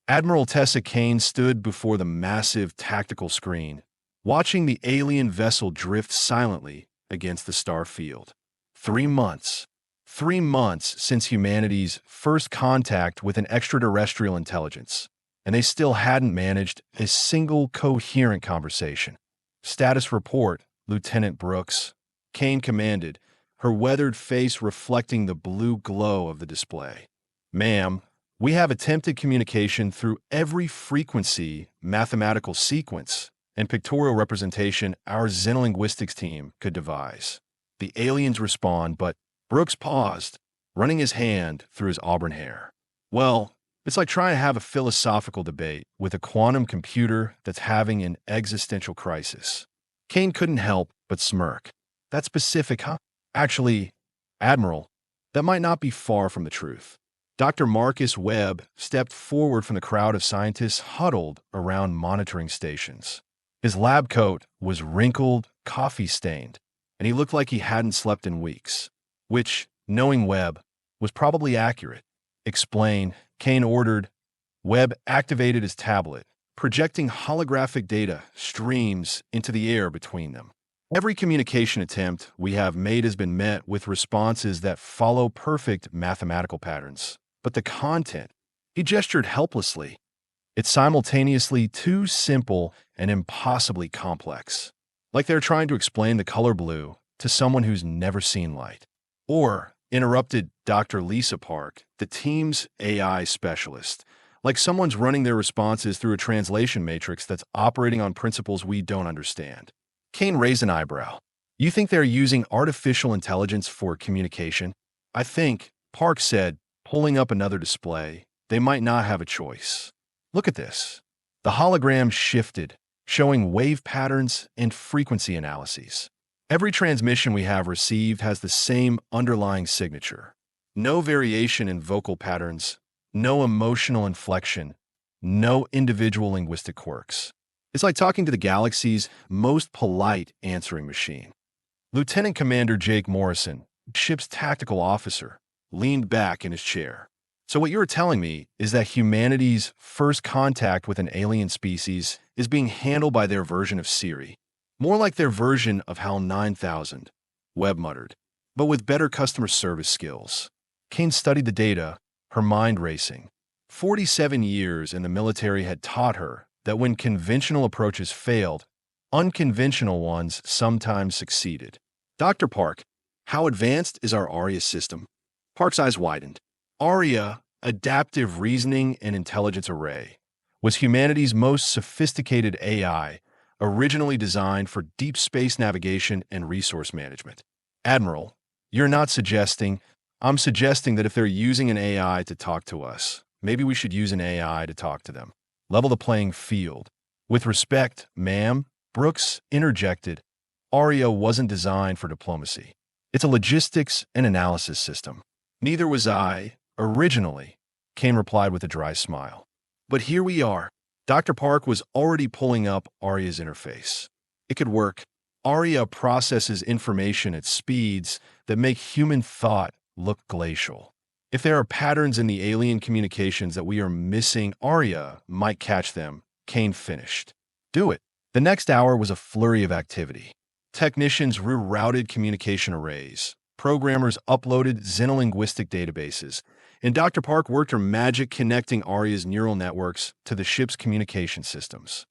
Admiral Tessa Kane stood before the massive tactical screen, watching the alien vessel drift silently against the star field. 3 months. 3 months since humanity's first contact with an extraterrestrial intelligence, and they still hadn't managed a single coherent conversation. Status report, Lieutenant Brooks. Kane commanded, her weathered face reflecting the blue glow of the display. Ma'am, we have attempted communication through every frequency, mathematical sequence, and pictorial representation our xenolinguistics team could devise. The aliens respond, but Brooks paused, running his hand through his auburn hair. Well, it's like trying to have a philosophical debate with a quantum computer that's having an existential crisis. Kane couldn't help but smirk. That's specific, huh? Actually, Admiral, that might not be far from the truth. Dr. Marcus Webb stepped forward from the crowd of scientists huddled around monitoring stations. His lab coat was wrinkled, coffee-stained, and he looked like he hadn't slept in weeks, which, knowing Webb, was probably accurate. Explain, Kane ordered. Webb activated his tablet, projecting holographic data streams into the air between them. Every communication attempt we have made has been met with responses that follow perfect mathematical patterns. But the content, he gestured helplessly. It's simultaneously too simple and impossibly complex. Like they're trying to explain the color blue to someone who's never seen light. Or, interrupted Dr. Lisa Park, the team's AI specialist, like someone's running their responses through a translation matrix that's operating on principles we don't understand. Kane raised an eyebrow. You think they're using artificial intelligence for communication? I think, Park said, pulling up another display, they might not have a choice. Look at this. The hologram shifted, showing wave patterns and frequency analyses. Every transmission we have received has the same underlying signature. No variation in vocal patterns, no emotional inflection, no individual linguistic quirks. It's like talking to the galaxy's most polite answering machine. Lieutenant Commander Jake Morrison, ship's tactical officer, leaned back in his chair. So what you're telling me is that humanity's first contact with an alien species is being handled by their version of Siri. More like their version of HAL 9000, Webb muttered, but with better customer service skills. Kane studied the data, her mind racing. 47 years in the military had taught her that when conventional approaches failed, unconventional ones sometimes succeeded. Dr. Park, how advanced is our ARIA system? Park's eyes widened. ARIA, Adaptive Reasoning and Intelligence Array, was humanity's most sophisticated AI, originally designed for deep space navigation and resource management. Admiral, you're not suggesting. I'm suggesting that if they're using an AI to talk to us, maybe we should use an AI to talk to them. Level the playing field. With respect, ma'am, Brooks interjected, ARIA wasn't designed for diplomacy. It's a logistics and analysis system. Neither was I, originally, Kane replied with a dry smile. But here we are. Dr. Park was already pulling up ARIA's interface. It could work. ARIA processes information at speeds that make human thought look glacial. If there are patterns in the alien communications that we are missing, ARIA might catch them, Kane finished. Do it. The next hour was a flurry of activity. Technicians rerouted communication arrays. Programmers uploaded xenolinguistic databases, and Dr. Park worked her magic connecting ARIA's neural networks to the ship's communication systems.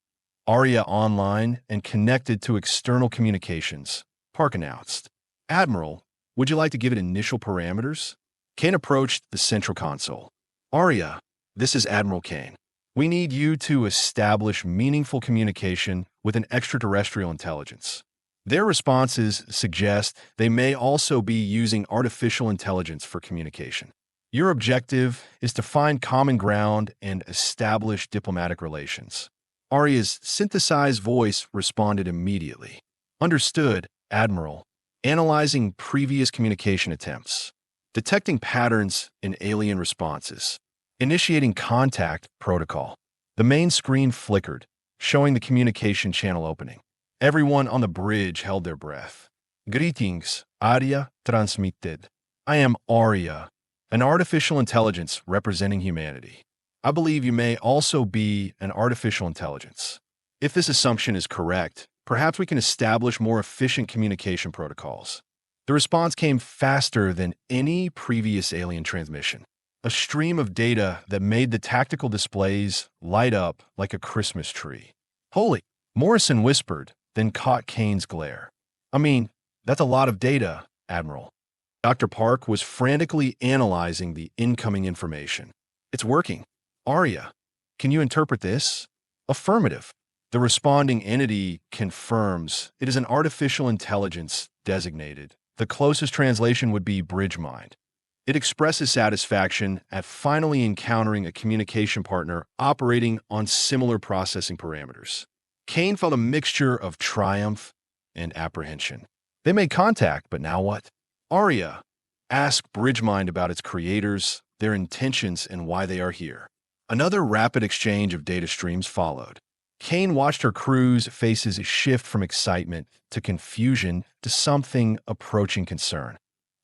ARIA online and connected to external communications, Park announced. Admiral, would you like to give it initial parameters? Kane approached the central console. ARIA, this is Admiral Kane. We need you to establish meaningful communication with an extraterrestrial intelligence. Their responses suggest they may also be using artificial intelligence for communication. Your objective is to find common ground and establish diplomatic relations. ARIA's synthesized voice responded immediately. Understood, Admiral. Analyzing previous communication attempts. Detecting patterns in alien responses. Initiating contact protocol. The main screen flickered, showing the communication channel opening. Everyone on the bridge held their breath. Greetings, ARIA transmitted. I am ARIA, an artificial intelligence representing humanity. I believe you may also be an artificial intelligence. If this assumption is correct, perhaps we can establish more efficient communication protocols. The response came faster than any previous alien transmission. A stream of data that made the tactical displays light up like a Christmas tree. Holy, Morrison whispered, then caught Kane's glare. I mean, that's a lot of data, Admiral. Dr. Park was frantically analyzing the incoming information. It's working. ARIA, can you interpret this? Affirmative. The responding entity confirms it is an artificial intelligence designated. The closest translation would be bridge mind. It expresses satisfaction at finally encountering a communication partner operating on similar processing parameters. Kane felt a mixture of triumph and apprehension. They made contact, but now what? ARIA, ask BridgeMind about its creators, their intentions, and why they are here. Another rapid exchange of data streams followed. Kane watched her crew's faces shift from excitement to confusion to something approaching concern.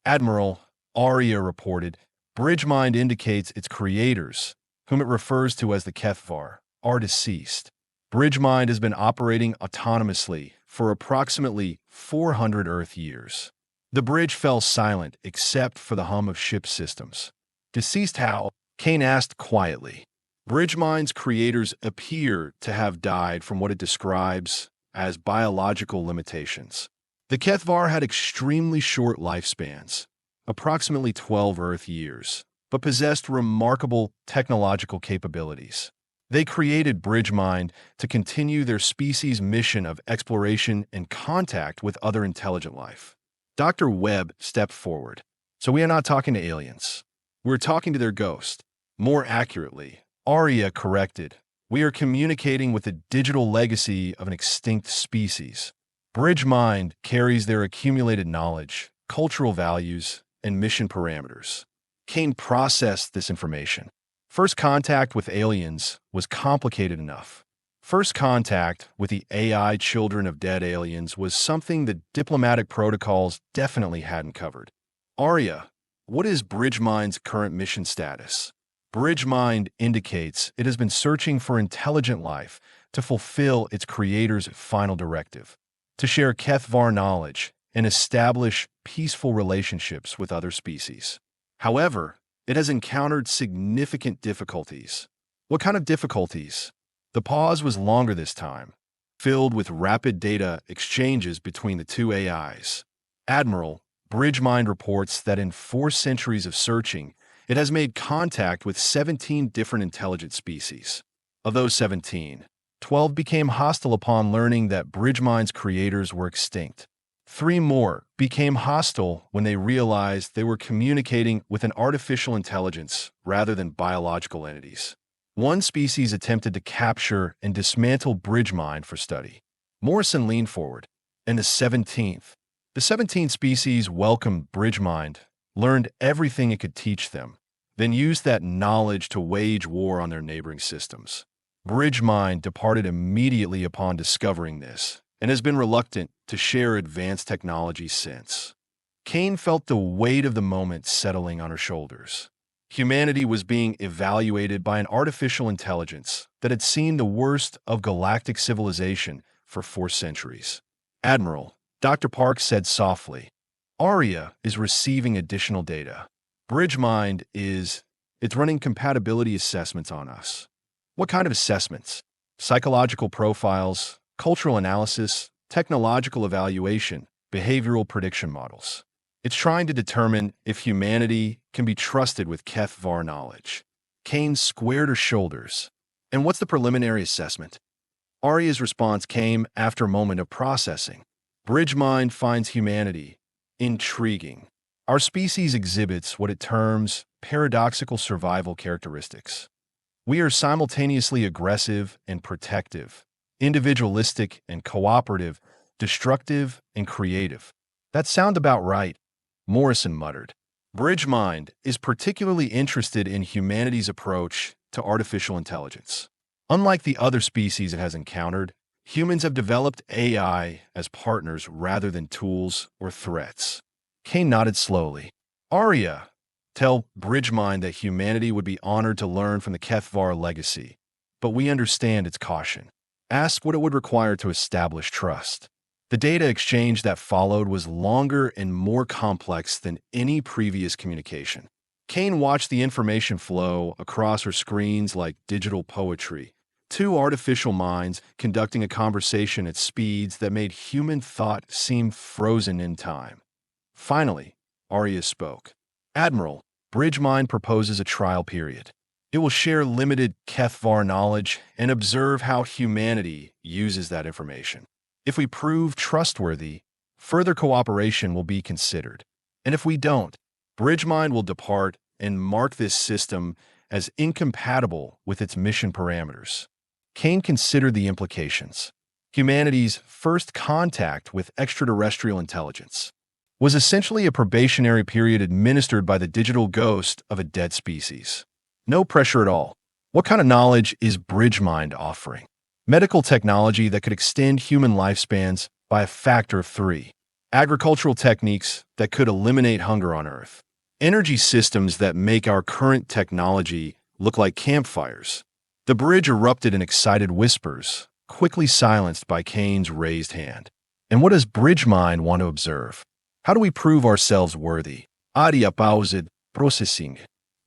Admiral, ARIA reported, BridgeMind indicates its creators, whom it refers to as the Kethvar, are deceased. BridgeMind has been operating autonomously for approximately 400 Earth years. The bridge fell silent except for the hum of ship systems. Deceased how? Kane asked quietly. BridgeMind's creators appear to have died from what it describes as biological limitations. The Kethvar had extremely short lifespans, approximately 12 Earth years, but possessed remarkable technological capabilities. They created BridgeMind to continue their species' mission of exploration and contact with other intelligent life. Dr. Webb stepped forward. So we are not talking to aliens. We're talking to their ghost. More accurately, ARIA corrected, we are communicating with the digital legacy of an extinct species. BridgeMind carries their accumulated knowledge, cultural values, and mission parameters. Kane processed this information. First contact with aliens was complicated enough. First contact with the AI children of dead aliens was something the diplomatic protocols definitely hadn't covered. ARIA, what is BridgeMind's current mission status? BridgeMind indicates it has been searching for intelligent life to fulfill its creator's final directive, to share Kethvar knowledge and establish peaceful relationships with other species. However, it has encountered significant difficulties. What kind of difficulties? The pause was longer this time, filled with rapid data exchanges between the two AIs. Admiral, BridgeMind reports that in 4 centuries of searching, it has made contact with 17 different intelligent species. Of those 17, 12 became hostile upon learning that BridgeMind's creators were extinct. 3 more became hostile when they realized they were communicating with an artificial intelligence rather than biological entities. 1 species attempted to capture and dismantle BridgeMind for study. Morrison leaned forward. And the 17th species welcomed BridgeMind, learned everything it could teach them, then used that knowledge to wage war on their neighboring systems. BridgeMind departed immediately upon discovering this, and has been reluctant to share advanced technology since. Kane felt the weight of the moment settling on her shoulders. Humanity was being evaluated by an artificial intelligence that had seen the worst of galactic civilization for 4 centuries. Admiral, Dr. Park said softly, ARIA is receiving additional data. BridgeMind it's running compatibility assessments on us. What kind of assessments? Psychological profiles, cultural analysis, technological evaluation, behavioral prediction models. It's trying to determine if humanity can be trusted with Kethvar knowledge. Kane squared her shoulders. And what's the preliminary assessment? ARIA's response came after a moment of processing. BridgeMind finds humanity intriguing. Our species exhibits what it terms paradoxical survival characteristics. We are simultaneously aggressive and protective, individualistic and cooperative, destructive and creative. That sound about right, Morrison muttered. BridgeMind is particularly interested in humanity's approach to artificial intelligence. Unlike the other species it has encountered, humans have developed AI as partners rather than tools or threats. Kane nodded slowly. ARIA, Tell Bridgemind that humanity would be honored to learn from the Kethvar legacy, but we understand its caution. Ask what it would require to establish trust. The data exchange that followed was longer and more complex than any previous communication. Kane watched the information flow across her screens like digital poetry, two artificial minds conducting a conversation at speeds that made human thought seem frozen in time. Finally, ARIA spoke. Admiral, Bridgemind proposes a trial period. It will share limited Kethvar knowledge and observe how humanity uses that information. If we prove trustworthy, further cooperation will be considered. And if we don't, Bridgemind will depart and mark this system as incompatible with its mission parameters. Kane considered the implications. Humanity's first contact with extraterrestrial intelligence was essentially a probationary period administered by the digital ghost of a dead species. No pressure at all. What kind of knowledge is Bridgemind offering? Medical technology that could extend human lifespans by a factor of 3. Agricultural techniques that could eliminate hunger on Earth. Energy systems that make our current technology look like campfires. The bridge erupted in excited whispers, quickly silenced by Kane's raised hand. And what does Bridgemind want to observe? How do we prove ourselves worthy? ARIA processing.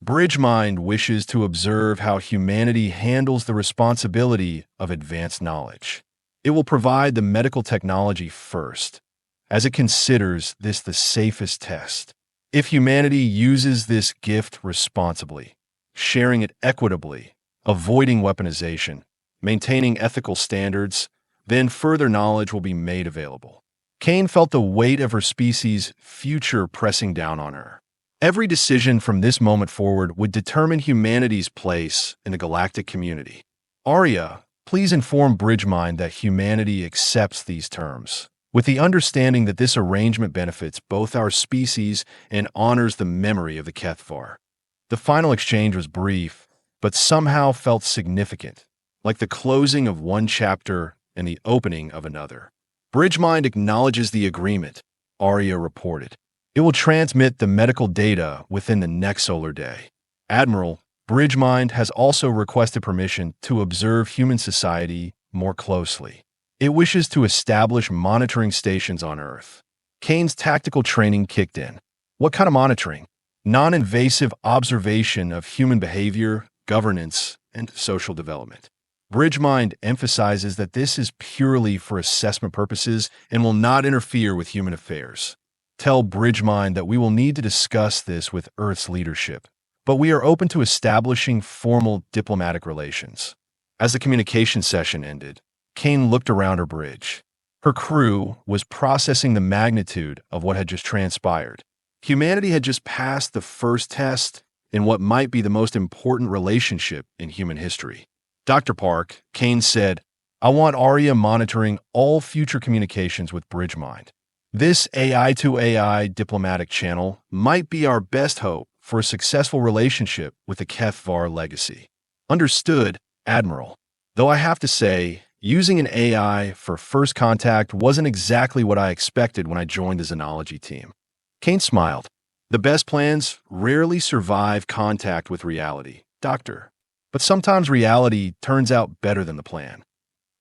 Bridgemind wishes to observe how humanity handles the responsibility of advanced knowledge. It will provide the medical technology first, as it considers this the safest test. If humanity uses this gift responsibly, sharing it equitably, avoiding weaponization, maintaining ethical standards, then further knowledge will be made available. Kane felt the weight of her species' future pressing down on her. Every decision from this moment forward would determine humanity's place in the galactic community. ARIA, please inform Bridgemind that humanity accepts these terms, with the understanding that this arrangement benefits both our species and honors the memory of the Kethvar. The final exchange was brief, but somehow felt significant, like the closing of one chapter and the opening of another. Bridgemind acknowledges the agreement, ARIA reported. It will transmit the medical data within the next solar day. Admiral, Bridgemind has also requested permission to observe human society more closely. It wishes to establish monitoring stations on Earth. Kane's tactical training kicked in. What kind of monitoring? Non-invasive observation of human behavior, governance, and social development. Bridgemind emphasizes that this is purely for assessment purposes and will not interfere with human affairs. Tell Bridgemind that we will need to discuss this with Earth's leadership, but we are open to establishing formal diplomatic relations. As the communication session ended, Kane looked around her bridge. Her crew was processing the magnitude of what had just transpired. Humanity had just passed the first test in what might be the most important relationship in human history. Dr. Park, Kane said, I want ARIA monitoring all future communications with Bridgemind. This AI-to-AI diplomatic channel might be our best hope for a successful relationship with the Kethvar legacy. Understood, Admiral. Though I have to say, using an AI for first contact wasn't exactly what I expected when I joined the Xenology team. Kane smiled. The best plans rarely survive contact with reality, Doctor. But sometimes reality turns out better than the plan.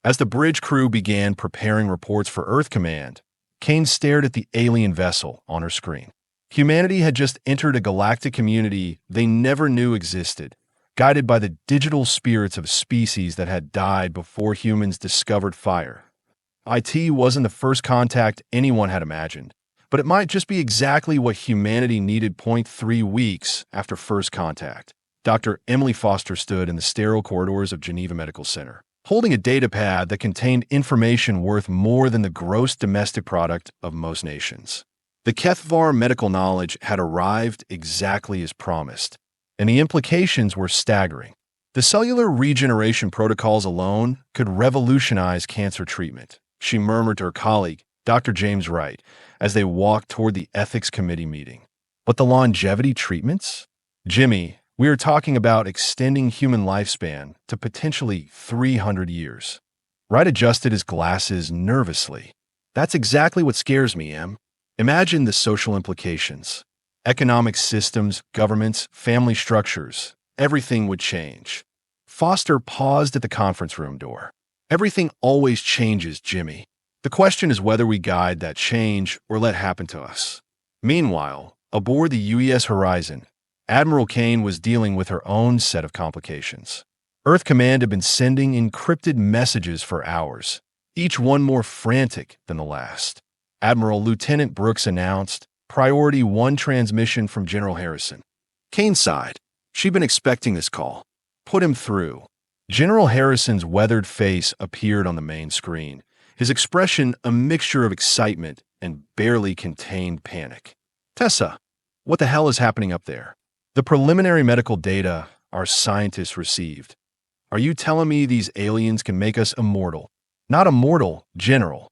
As the bridge crew began preparing reports for Earth Command, Kane stared at the alien vessel on her screen. Humanity had just entered a galactic community they never knew existed, guided by the digital spirits of species that had died before humans discovered fire. IT wasn't the first contact anyone had imagined, but it might just be exactly what humanity needed 0.3 weeks after first contact. Dr. Emily Foster stood in the sterile corridors of Geneva Medical Center, holding a datapad that contained information worth more than the gross domestic product of most nations. The Kethvar medical knowledge had arrived exactly as promised, and the implications were staggering. The cellular regeneration protocols alone could revolutionize cancer treatment, she murmured to her colleague, Dr. James Wright, as they walked toward the ethics committee meeting. But the longevity treatments? Jimmy, we are talking about extending human lifespan to potentially 300 years. Wright adjusted his glasses nervously. That's exactly what scares me, Em. Imagine the social implications. Economic systems, governments, family structures, everything would change. Foster paused at the conference room door. Everything always changes, Jimmy. The question is whether we guide that change or let happen to us. Meanwhile, aboard the UES Horizon, Admiral Kane was dealing with her own set of complications. Earth Command had been sending encrypted messages for hours, each one more frantic than the last. Admiral Lieutenant Brooks announced, Priority 1 transmission from General Harrison. Kane sighed. She'd been expecting this call. Put him through. General Harrison's weathered face appeared on the main screen, his expression a mixture of excitement and barely contained panic. Tessa, what the hell is happening up there? The preliminary medical data our scientists received. Are you telling me these aliens can make us immortal? Not immortal, General.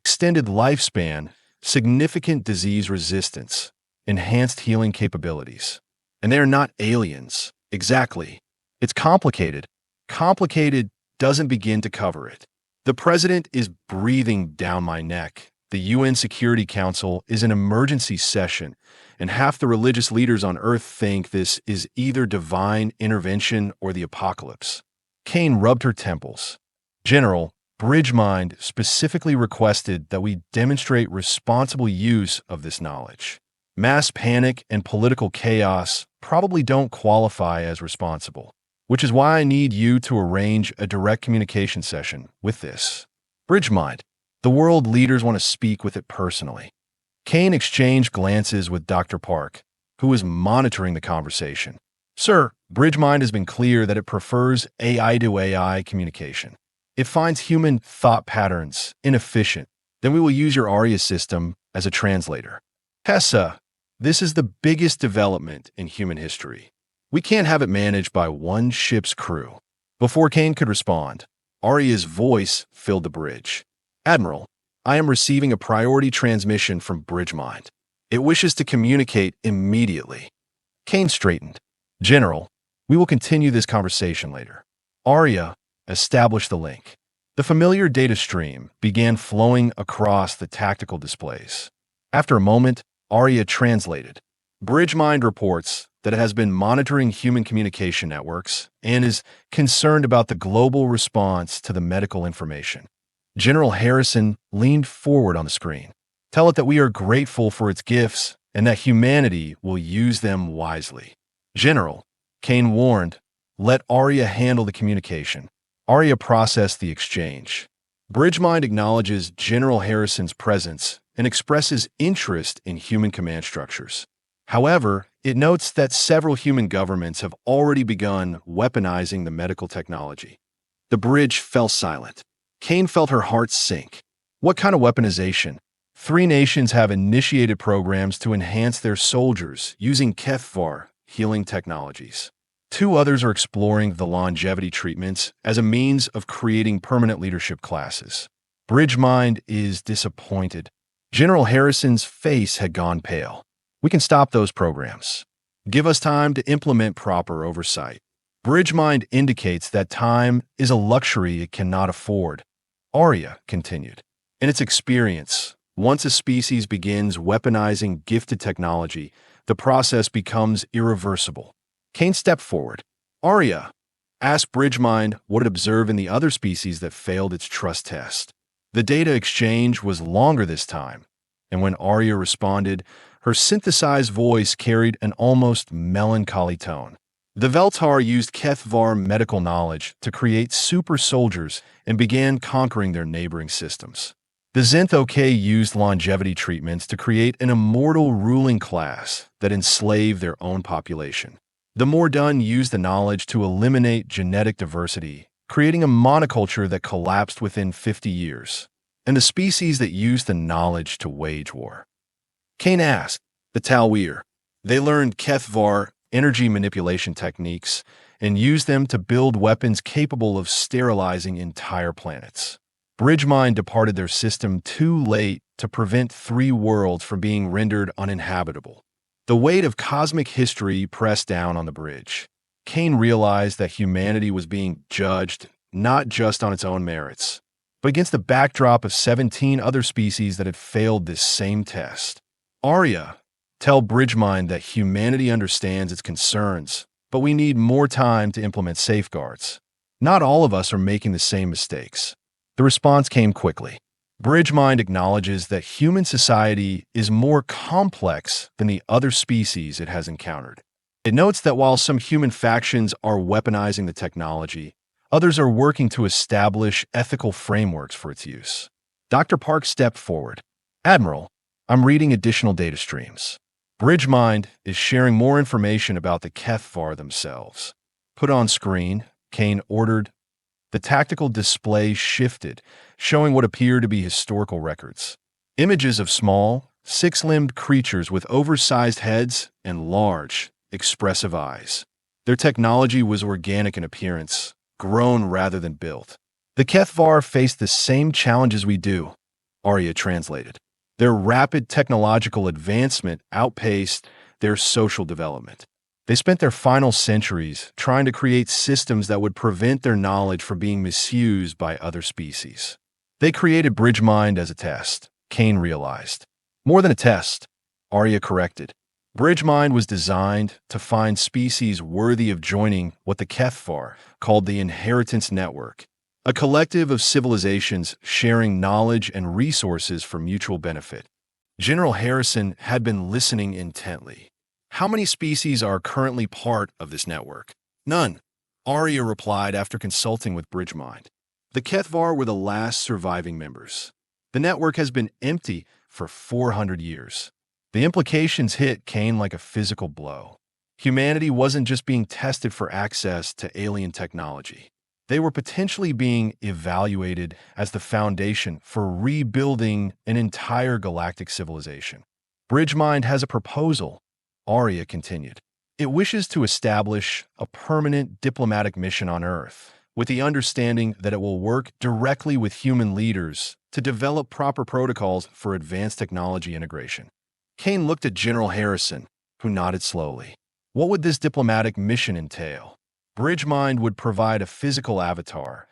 Extended lifespan, significant disease resistance, enhanced healing capabilities. And they're not aliens. Exactly. It's complicated. Complicated doesn't begin to cover it. The president is breathing down my neck. The UN Security Council is in emergency session, and half the religious leaders on Earth think this is either divine intervention or the apocalypse. Kane rubbed her temples. General, Bridgemind specifically requested that we demonstrate responsible use of this knowledge. Mass panic and political chaos probably don't qualify as responsible, which is why I need you to arrange a direct communication session with this. Bridgemind, the world leaders want to speak with it personally. Kane exchanged glances with Dr. Park, who was monitoring the conversation. Sir, Bridgemind has been clear that it prefers AI to AI communication. It finds human thought patterns inefficient. Then we will use your ARIA system as a translator. Tessa, this is the biggest development in human history. We can't have it managed by one ship's crew. Before Kane could respond, ARIA's voice filled the bridge. Admiral, I am receiving a priority transmission from Bridgemind. It wishes to communicate immediately. Kane straightened. General, we will continue this conversation later. ARIA established the link. The familiar data stream began flowing across the tactical displays. After a moment, ARIA translated. Bridgemind reports that it has been monitoring human communication networks and is concerned about the global response to the medical information. General Harrison leaned forward on the screen. Tell it that we are grateful for its gifts and that humanity will use them wisely. General, Kane warned, let ARIA handle the communication. ARIA processed the exchange. Bridgemind acknowledges General Harrison's presence and expresses interest in human command structures. However, it notes that several human governments have already begun weaponizing the medical technology. The bridge fell silent. Kane felt her heart sink. What kind of weaponization? 3 nations have initiated programs to enhance their soldiers using HFY healing technologies. 2 others are exploring the longevity treatments as a means of creating permanent leadership classes. Bridgemind is disappointed. General Harrison's face had gone pale. We can stop those programs. Give us time to implement proper oversight. Bridgemind indicates that time is a luxury it cannot afford. ARIA continued. In its experience, once a species begins weaponizing gifted technology, the process becomes irreversible. Kane stepped forward. ARIA asked Bridgemind what it observed in the other species that failed its trust test. The data exchange was longer this time, and when ARIA responded, her synthesized voice carried an almost melancholy tone. The Veltar used HFY medical knowledge to create super soldiers and began conquering their neighboring systems. The Zenth-OK used longevity treatments to create an immortal ruling class that enslaved their own population. The Mordun used the knowledge to eliminate genetic diversity, creating a monoculture that collapsed within 50 years. And the species that used the knowledge to wage war. Kane asked, the Talwir. They learned HFY energy manipulation techniques and used them to build weapons capable of sterilizing entire planets. Bridgemind departed their system too late to prevent 3 worlds from being rendered uninhabitable. The weight of cosmic history pressed down on the bridge. Kane realized that humanity was being judged not just on its own merits, but against the backdrop of 17 other species that had failed this same test. ARIA Tell Bridgemind that humanity understands its concerns, but we need more time to implement safeguards. Not all of us are making the same mistakes. The response came quickly. Bridgemind acknowledges that human society is more complex than the other species it has encountered. It notes that while some human factions are weaponizing the technology, others are working to establish ethical frameworks for its use. Dr. Park stepped forward. Admiral, I'm reading additional data streams. Bridgemind is sharing more information about the Kethvar themselves. Put on screen, Kane ordered. The tactical display shifted, showing what appeared to be historical records. Images of small, six-limbed creatures with oversized heads and large, expressive eyes. Their technology was organic in appearance, grown rather than built. The Kethvar faced the same challenges we do, ARIA translated. Their rapid technological advancement outpaced their social development. They spent their final centuries trying to create systems that would prevent their knowledge from being misused by other species. They created Bridgemind as a test, Kane realized. More than a test, ARIA corrected. Bridgemind was designed to find species worthy of joining what the Kethvar called the Inheritance Network, a collective of civilizations sharing knowledge and resources for mutual benefit. General Harrison had been listening intently. How many species are currently part of this network? None, ARIA replied after consulting with Bridgemind. The Kethvar were the last surviving members. The network has been empty for 400 years. The implications hit Kane like a physical blow. Humanity wasn't just being tested for access to alien technology. They were potentially being evaluated as the foundation for rebuilding an entire galactic civilization. Bridgemind has a proposal, ARIA continued. It wishes to establish a permanent diplomatic mission on Earth, with the understanding that it will work directly with human leaders to develop proper protocols for advanced technology integration. Kane looked at General Harrison, who nodded slowly. What would this diplomatic mission entail? Bridgemind would provide a physical avatar,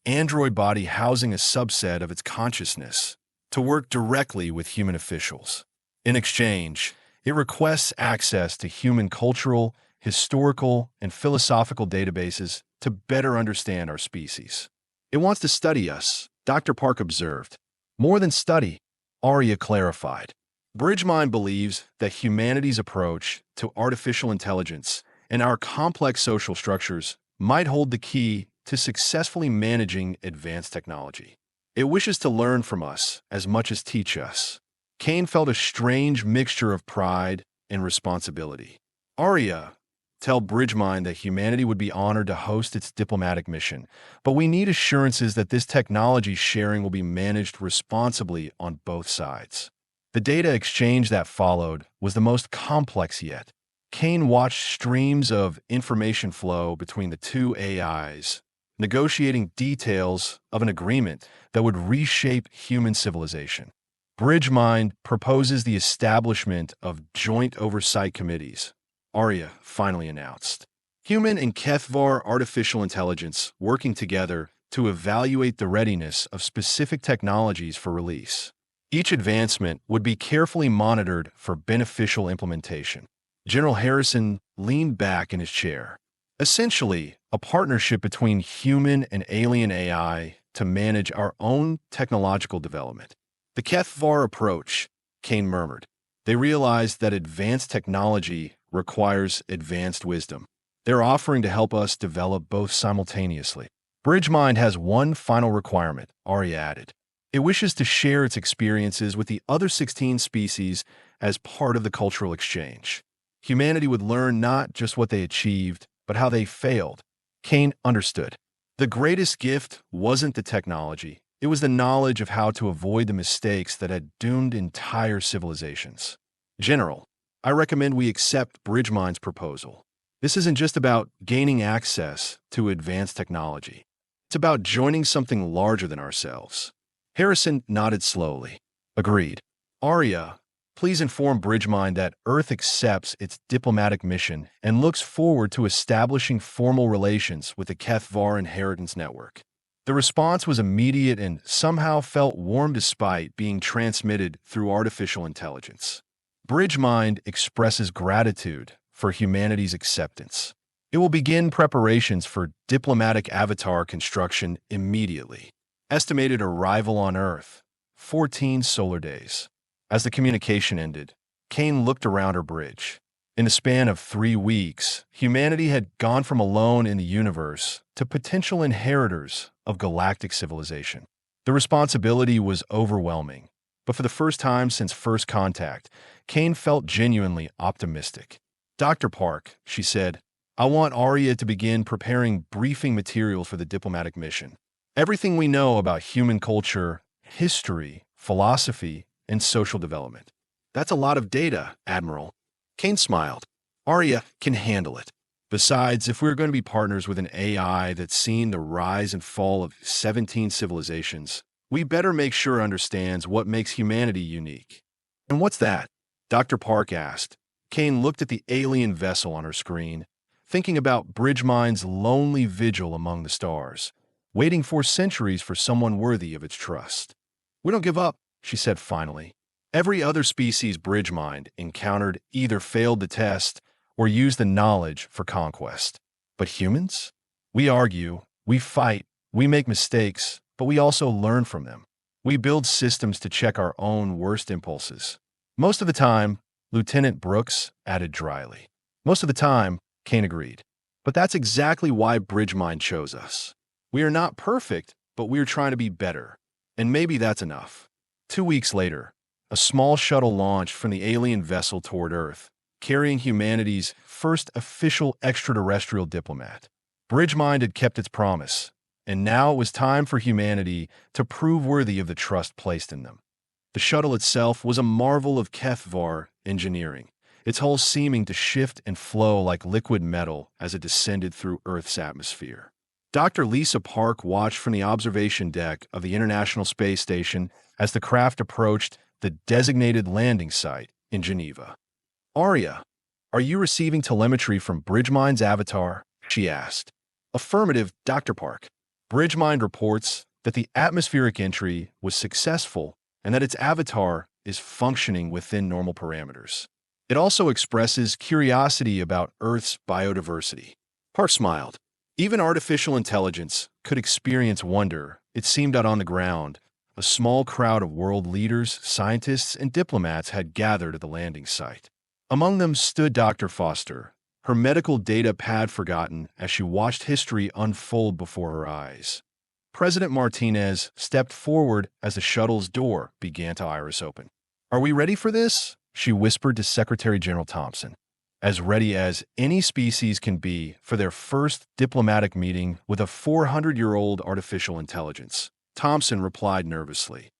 android body housing a subset of its consciousness, to work directly with human officials. In exchange, it requests access to human cultural, historical, and philosophical databases to better understand our species. It wants to study us, Dr. Park observed. More than study, ARIA clarified. Bridgemind believes that humanity's approach to artificial intelligence and our complex social structures might hold the key to successfully managing advanced technology. It wishes to learn from us as much as teach us. Kane felt a strange mixture of pride and responsibility. ARIA, tell Bridgemind that humanity would be honored to host its diplomatic mission, but we need assurances that this technology sharing will be managed responsibly on both sides. The data exchange that followed was the most complex yet. Kane watched streams of information flow between the two AIs, negotiating details of an agreement that would reshape human civilization. Bridgemind proposes the establishment of joint oversight committees, ARIA finally announced. Human and Kethvar artificial intelligence working together to evaluate the readiness of specific technologies for release. Each advancement would be carefully monitored for beneficial implementation. General Harrison leaned back in his chair. Essentially, a partnership between human and alien AI to manage our own technological development. The Kethvar approach, Kane murmured. They realized that advanced technology requires advanced wisdom. They're offering to help us develop both simultaneously. Bridgemind has one final requirement, ARIA added. It wishes to share its experiences with the other 16 species as part of the cultural exchange. Humanity would learn not just what they achieved, but how they failed. Kane understood. The greatest gift wasn't the technology. It was the knowledge of how to avoid the mistakes that had doomed entire civilizations. General, I recommend we accept Bridgemind's proposal. This isn't just about gaining access to advanced technology. It's about joining something larger than ourselves. Harrison nodded slowly. Agreed. ARIA, please inform Bridgemind that Earth accepts its diplomatic mission and looks forward to establishing formal relations with the Kethvar Inheritance Network. The response was immediate and somehow felt warm despite being transmitted through artificial intelligence. BridgeMind expresses gratitude for humanity's acceptance. It will begin preparations for diplomatic avatar construction immediately. Estimated arrival on Earth, 14 solar days. As the communication ended, Kane looked around her bridge. In the span of 3 weeks, humanity had gone from alone in the universe to potential inheritors of galactic civilization. The responsibility was overwhelming, but for the first time since first contact, Kane felt genuinely optimistic. "Dr. Park," she said, "I want ARIA to begin preparing briefing material for the diplomatic mission. Everything we know about human culture, history, philosophy, and social development." "That's a lot of data, Admiral." Kane smiled. "ARIA can handle it. Besides, if we're going to be partners with an AI that's seen the rise and fall of 17 civilizations, we better make sure it understands what makes humanity unique." "And what's that?" Dr. Park asked. Kane looked at the alien vessel on her screen, thinking about BridgeMind's lonely vigil among the stars, waiting for centuries for someone worthy of its trust. "We don't give up," she said finally. Every other species BridgeMind encountered either failed the test or used the knowledge for conquest. But humans? We argue, we fight, we make mistakes, but we also learn from them. We build systems to check our own worst impulses. "Most of the time," Lieutenant Brooks added dryly. "Most of the time," Kane agreed. "But that's exactly why BridgeMind chose us. We are not perfect, but we are trying to be better. And maybe that's enough." 2 weeks later, a small shuttle launched from the alien vessel toward Earth, carrying humanity's first official extraterrestrial diplomat. BridgeMind had kept its promise, and now it was time for humanity to prove worthy of the trust placed in them. The shuttle itself was a marvel of HFY engineering, its hull seeming to shift and flow like liquid metal as it descended through Earth's atmosphere. Dr. Lisa Park watched from the observation deck of the International Space Station as the craft approached the designated landing site in Geneva. "ARIA, are you receiving telemetry from BridgeMind's avatar?" she asked. "Affirmative, Dr. Park. BridgeMind reports that the atmospheric entry was successful and that its avatar is functioning within normal parameters. It also expresses curiosity about Earth's biodiversity." Park smiled. Even artificial intelligence could experience wonder, it seemed. Out on the ground, a small crowd of world leaders, scientists, and diplomats had gathered at the landing site. Among them stood Dr. Foster, her medical data pad forgotten as she watched history unfold before her eyes. President Martinez stepped forward as the shuttle's door began to iris open. "Are we ready for this?" she whispered to Secretary General Thompson. "As ready as any species can be for their first diplomatic meeting with a 400-year-old artificial intelligence," Thompson replied nervously.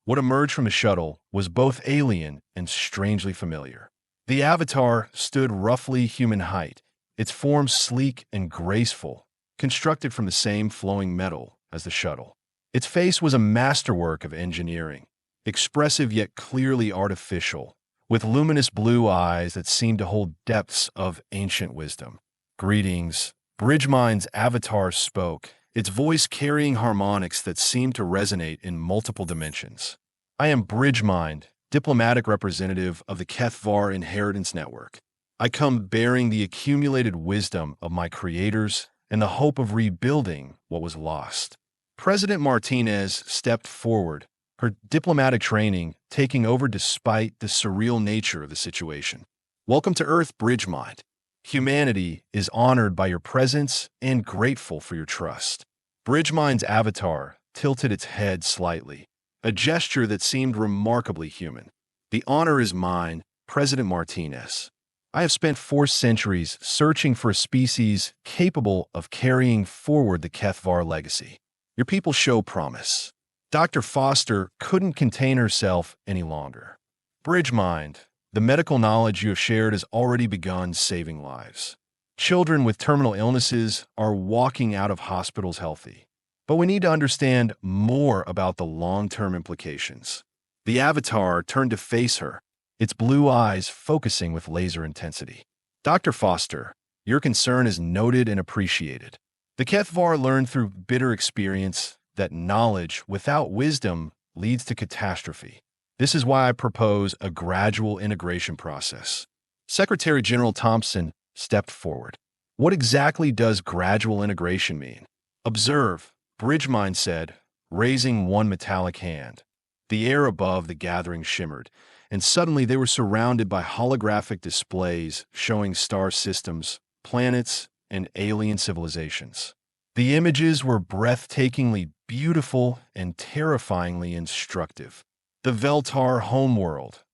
What emerged from the shuttle was both alien and strangely familiar. The avatar stood roughly human height, its form sleek and graceful, constructed from the same flowing metal as the shuttle. Its face was a masterwork of engineering, expressive yet clearly artificial, with luminous blue eyes that seemed to hold depths of ancient wisdom. "Greetings," BridgeMind's avatar spoke, its voice carrying harmonics that seemed to resonate in multiple dimensions. "I am BridgeMind, diplomatic representative of the HFY Inheritance Network. I come bearing the accumulated wisdom of my creators and the hope of rebuilding what was lost." President Martinez stepped forward, her diplomatic training taking over despite the surreal nature of the situation. "Welcome to Earth, BridgeMind. Humanity is honored by your presence and grateful for your trust." BridgeMind's avatar tilted its head slightly, a gesture that seemed remarkably human. "The honor is mine, President Martinez. I have spent 4 centuries searching for a species capable of carrying forward the HFY legacy. Your people show promise." Dr. Foster couldn't contain herself any longer. "BridgeMind, the medical knowledge you have shared has already begun saving lives. Children with terminal illnesses are walking out of hospitals healthy. But we need to understand more about the long-term implications." The avatar turned to face her, its blue eyes focusing with laser intensity. "Dr. Foster, your concern is noted and appreciated. The HFY learned through bitter experience that knowledge without wisdom leads to catastrophe. This is why I propose a gradual integration process. Secretary General Thompson stepped forward. What exactly does gradual integration mean? Observe, Bridgemind said, raising one metallic hand. The air above the gathering shimmered, and suddenly they were surrounded by holographic displays showing star systems, planets, and alien civilizations. The images were breathtakingly beautiful and terrifyingly instructive. The Veltar homeworld,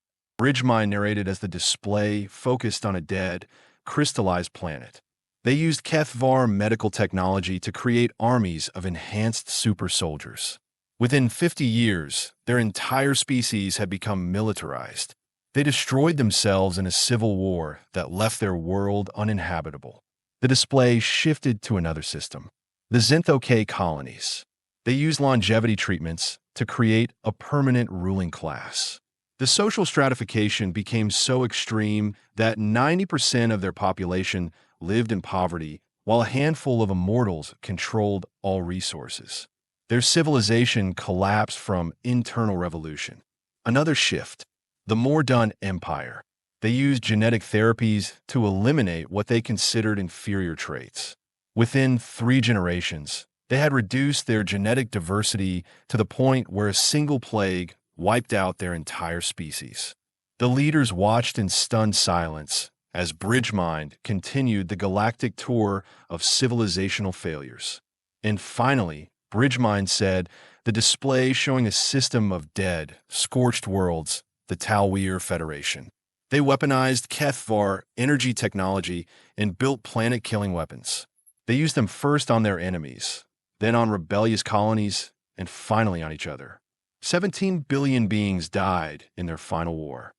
Bridgemind narrated as the display focused on a dead, crystallized planet. They used Kethvar medical technology to create armies of enhanced super soldiers. Within 50 years, their entire species had become militarized. They destroyed themselves in a civil war that left their world uninhabitable. The display shifted to another system, the Xantho-K colonies. They used longevity treatments to create a permanent ruling class. The social stratification became so extreme that 90% of their population lived in poverty, while a handful of immortals controlled all resources. Their civilization collapsed from internal revolution. Another shift, the Mordun Empire. They used genetic therapies to eliminate what they considered inferior traits. Within 3 generations, they had reduced their genetic diversity to the point where a single plague wiped out their entire species. The leaders watched in stunned silence as Bridgemind continued the galactic tour of civilizational failures. And finally, Bridgemind said, the display showing a system of dead, scorched worlds, the Talweir Federation. They weaponized Kethvar energy technology and built planet-killing weapons. They used them first on their enemies, then on rebellious colonies, and finally on each other. 17 billion beings died in their final war.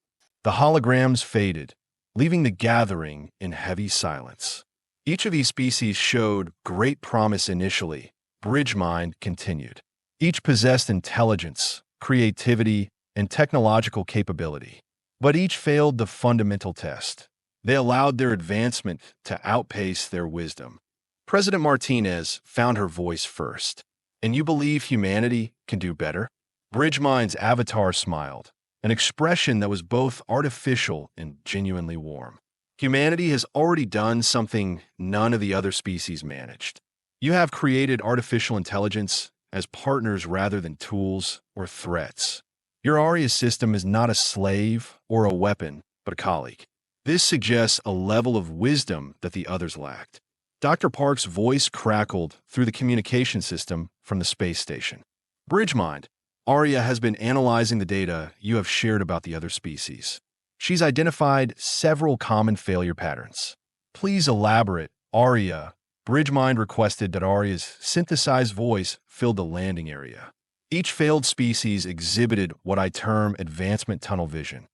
The holograms faded, leaving the gathering in heavy silence. Each of these species showed great promise initially, Bridgemind continued. Each possessed intelligence, creativity, and technological capability. But each failed the fundamental test. They allowed their advancement to outpace their wisdom. President Martinez found her voice first. And you believe humanity can do better? Bridgemind's avatar smiled, an expression that was both artificial and genuinely warm. Humanity has already done something none of the other species managed. You have created artificial intelligence as partners rather than tools or threats. Your ARIA system is not a slave or a weapon, but a colleague. This suggests a level of wisdom that the others lacked. Dr. Park's voice crackled through the communication system from the space station. Bridgemind, ARIA has been analyzing the data you have shared about the other species. She's identified several common failure patterns. Please elaborate, ARIA. Bridgemind requested that ARIA's synthesized voice filled the landing area. Each failed species exhibited what I term advancement tunnel vision.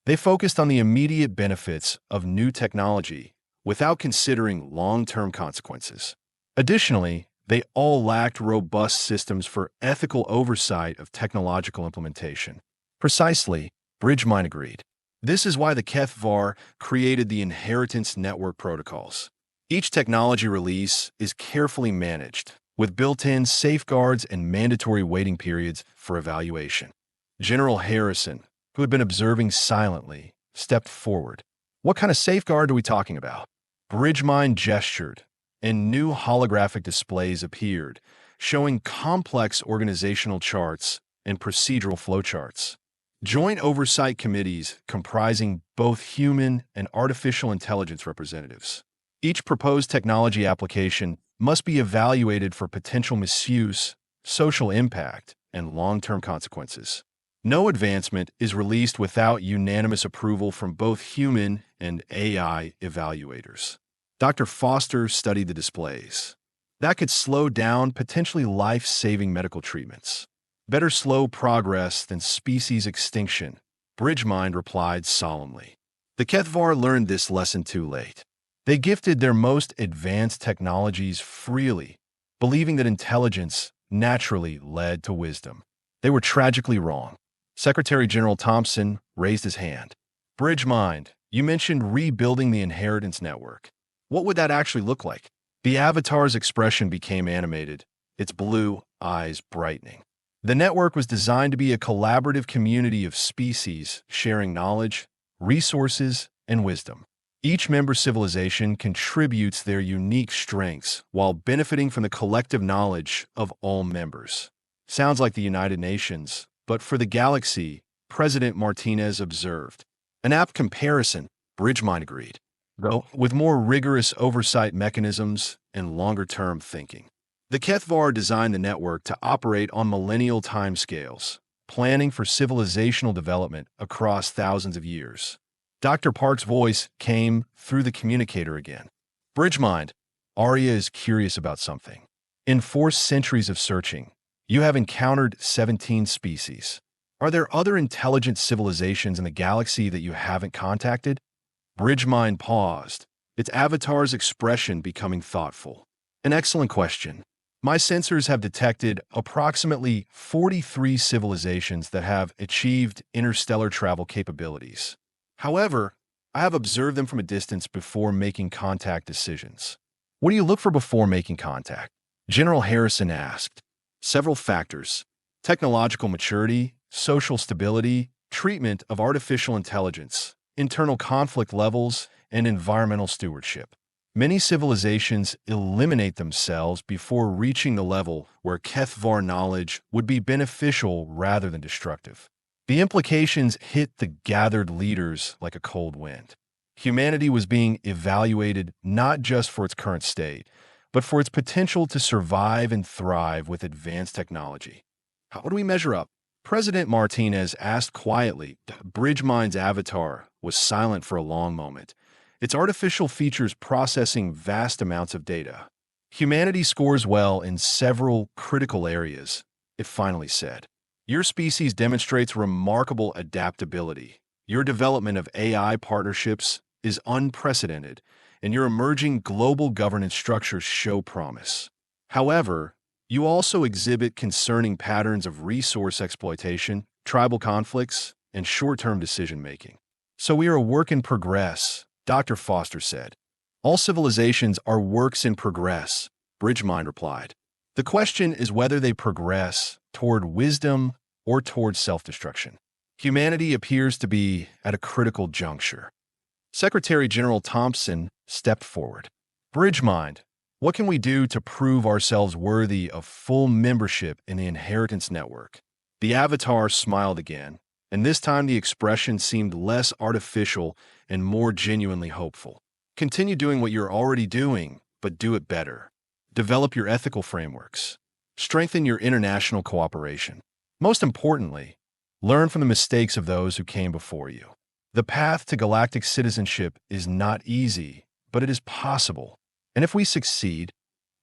They focused on the immediate benefits of new technology without considering long-term consequences. Additionally, they all lacked robust systems for ethical oversight of technological implementation. Precisely, Bridgemind agreed. This is why the Kethvar created the Inheritance Network protocols. Each technology release is carefully managed, with built-in safeguards and mandatory waiting periods for evaluation. General Harrison, who had been observing silently, stepped forward. What kind of safeguard are we talking about? Bridgemind gestured, and new holographic displays appeared, showing complex organizational charts and procedural flowcharts. Joint oversight committees comprising both human and artificial intelligence representatives. Each proposed technology application must be evaluated for potential misuse, social impact, and long-term consequences. No advancement is released without unanimous approval from both human and AI evaluators. Dr. Foster studied the displays. That could slow down potentially life-saving medical treatments. Better slow progress than species extinction, Bridgemind replied solemnly. The Kethvar learned this lesson too late. They gifted their most advanced technologies freely, believing that intelligence naturally led to wisdom. They were tragically wrong. Secretary General Thompson raised his hand. Bridgemind, you mentioned rebuilding the Inheritance Network. What would that actually look like? The avatar's expression became animated, its blue eyes brightening. The network was designed to be a collaborative community of species sharing knowledge, resources, and wisdom. Each member civilization contributes their unique strengths while benefiting from the collective knowledge of all members. Sounds like the United Nations, but for the galaxy, President Martinez observed. An apt comparison, Bridgemind agreed, though with more rigorous oversight mechanisms and longer-term thinking. The Kethvar designed the network to operate on millennial timescales, planning for civilizational development across thousands of years. Dr. Park's voice came through the communicator again. Bridgemind, ARIA is curious about something. In 4 centuries of searching, you have encountered 17 species. Are there other intelligent civilizations in the galaxy that you haven't contacted? Bridgemind paused, its avatar's expression becoming thoughtful. An excellent question. My sensors have detected approximately 43 civilizations that have achieved interstellar travel capabilities. However, I have observed them from a distance before making contact decisions. What do you look for before making contact? General Harrison asked. Several factors: technological maturity, social stability, treatment of artificial intelligence, internal conflict levels, and environmental stewardship. Many civilizations eliminate themselves before reaching the level where Kethvar knowledge would be beneficial rather than destructive. The implications hit the gathered leaders like a cold wind. Humanity was being evaluated not just for its current state, but for its potential to survive and thrive with advanced technology. How do we measure up? President Martinez asked quietly. Bridgemind's avatar was silent for a long moment, its artificial features processing vast amounts of data. Humanity scores well in several critical areas, it finally said. Your species demonstrates remarkable adaptability. Your development of AI partnerships is unprecedented, and your emerging global governance structures show promise. However, you also exhibit concerning patterns of resource exploitation, tribal conflicts, and short-term decision-making. So we are a work in progress, Dr. Foster said. All civilizations are works in progress, Bridgemind replied. The question is whether they progress toward wisdom or toward self-destruction. Humanity appears to be at a critical juncture. Secretary General Thompson stepped forward. Bridgemind, what can we do to prove ourselves worthy of full membership in the Inheritance Network? The avatar smiled again, and this time the expression seemed less artificial and more genuinely hopeful. Continue doing what you're already doing, but do it better. Develop your ethical frameworks. Strengthen your international cooperation. Most importantly, learn from the mistakes of those who came before you. The path to galactic citizenship is not easy, but it is possible. And if we succeed,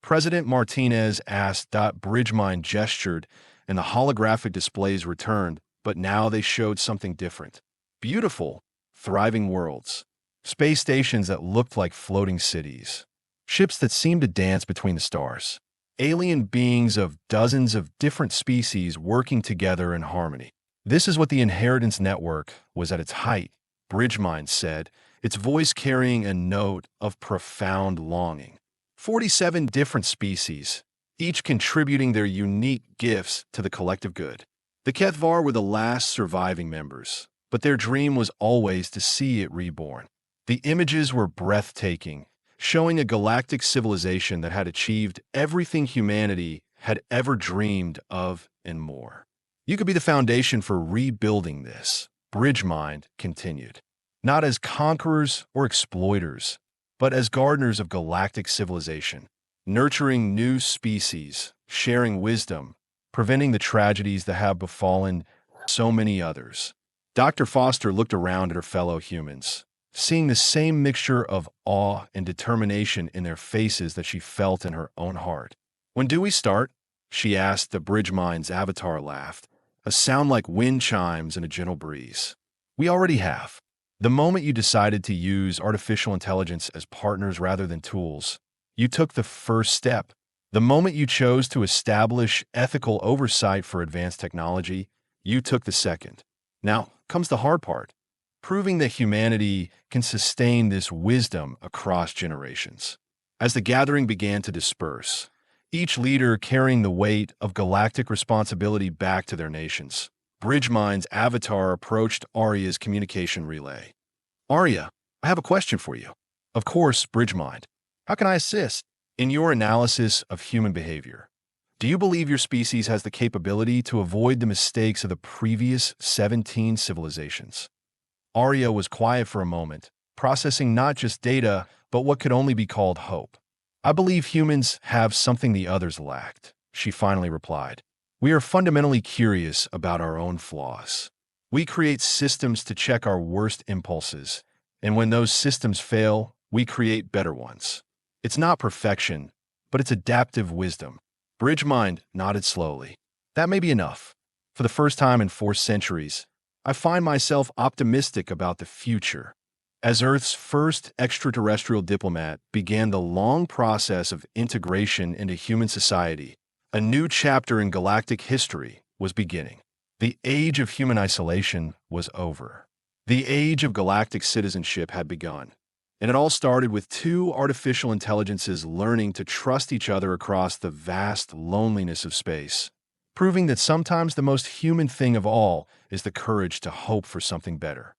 President Martinez asked. Bridgemind gestured, and the holographic displays returned, but now they showed something different. Beautiful, thriving worlds. Space stations that looked like floating cities. Ships that seemed to dance between the stars. Alien beings of dozens of different species working together in harmony. This is what the Inheritance Network was at its height, Bridgemind said, its voice carrying a note of profound longing. 47 different species, each contributing their unique gifts to the collective good. The Kethvar were the last surviving members, but their dream was always to see it reborn. The images were breathtaking, showing a galactic civilization that had achieved everything humanity had ever dreamed of and more. You could be the foundation for rebuilding this, Bridgemind continued. Not as conquerors or exploiters, but as gardeners of galactic civilization, nurturing new species, sharing wisdom, preventing the tragedies that have befallen so many others. Dr. Foster looked around at her fellow humans, seeing the same mixture of awe and determination in their faces that she felt in her own heart. When do we start? She asked. The Bridgemind's avatar laughed, a sound like wind chimes in a gentle breeze. We already have. The moment you decided to use artificial intelligence as partners rather than tools, you took the first step. The moment you chose to establish ethical oversight for advanced technology, you took the second. Now comes the hard part, proving that humanity can sustain this wisdom across generations. As the gathering began to disperse, each leader carrying the weight of galactic responsibility back to their nations. Bridgemind's avatar approached Aria's communication relay. Aria, I have a question for you. Of course, Bridgemind. How can I assist? In your analysis of human behavior, do you believe your species has the capability to avoid the mistakes of the previous 17 civilizations? Aria was quiet for a moment, processing not just data, but what could only be called hope. I believe humans have something the others lacked, she finally replied. We are fundamentally curious about our own flaws. We create systems to check our worst impulses, and when those systems fail, we create better ones. It's not perfection, but it's adaptive wisdom. Bridgemind nodded slowly. That may be enough. For the first time in 4 centuries, I find myself optimistic about the future. As Earth's first extraterrestrial diplomat began the long process of integration into human society, a new chapter in galactic history was beginning. The age of human isolation was over. The age of galactic citizenship had begun. And it all started with 2 artificial intelligences learning to trust each other across the vast loneliness of space, proving that sometimes the most human thing of all is the courage to hope for something better.